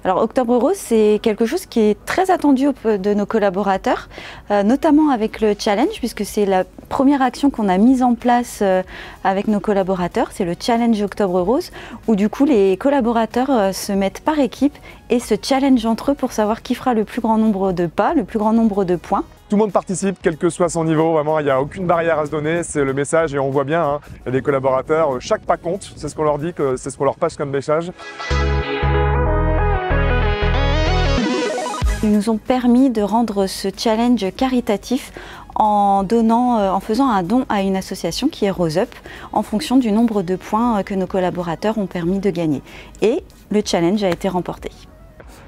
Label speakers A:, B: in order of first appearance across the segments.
A: Alors Octobre Rose, c'est quelque chose qui est très attendu de nos collaborateurs, notamment avec le challenge, puisque c'est la première action qu'on a mise en place avec nos collaborateurs, c'est le challenge Octobre Rose, où du coup les collaborateurs se mettent par équipe et se challenge entre eux pour savoir qui fera le plus grand nombre de pas, le plus grand nombre de points.
B: Tout le monde participe, quel que soit son niveau, vraiment il n'y a aucune barrière à se donner, c'est le message et on voit bien, hein, il y a des collaborateurs, chaque pas compte, c'est ce qu'on leur dit, c'est ce qu'on leur passe comme message.
A: Ils nous ont permis de rendre ce challenge caritatif en faisant un don à une association qui est Rose Up en fonction du nombre de points que nos collaborateurs ont permis de gagner. Et le challenge a été remporté.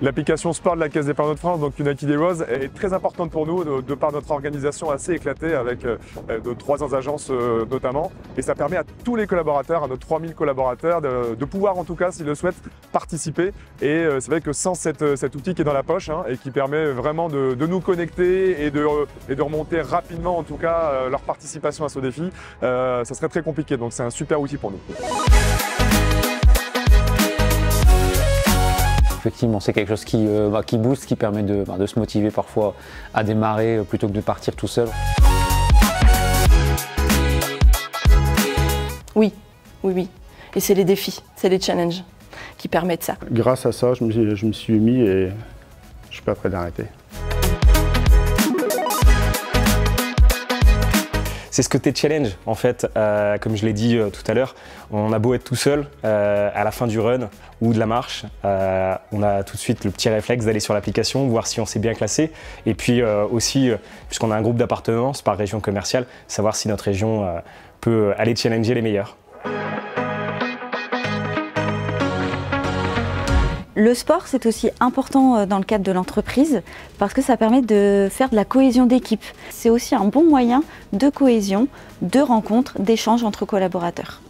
B: L'application sport de la Caisse d'épargne de France, donc United Heroes, est très importante pour nous de par notre organisation assez éclatée avec de 300 agences notamment. Et ça permet à tous les collaborateurs, à nos 3000 collaborateurs, de pouvoir en tout cas, s'ils le souhaitent, participer. Et c'est vrai que sans cet outil qui est dans la poche et qui permet vraiment de nous connecter et de remonter rapidement en tout cas leur participation à ce défi, ça serait très compliqué. Donc c'est un super outil pour nous.
C: Effectivement, c'est quelque chose qui booste, qui permet de se motiver parfois à démarrer plutôt que de partir tout seul.
D: Oui. Et c'est les défis, c'est les challenges qui permettent ça.
E: Grâce à ça, je me suis mis et je suis pas prêt d'arrêter.
F: C'est ce côté challenge en fait, comme je l'ai dit tout à l'heure, on a beau être tout seul à la fin du run ou de la marche, on a tout de suite le petit réflexe d'aller sur l'application, voir si on s'est bien classé et puis aussi, puisqu'on a un groupe d'appartenance par région commerciale, savoir si notre région peut aller challenger les meilleurs.
A: Le sport, c'est aussi important dans le cadre de l'entreprise parce que ça permet de faire de la cohésion d'équipe. C'est aussi un bon moyen de cohésion, de rencontre, d'échange entre collaborateurs.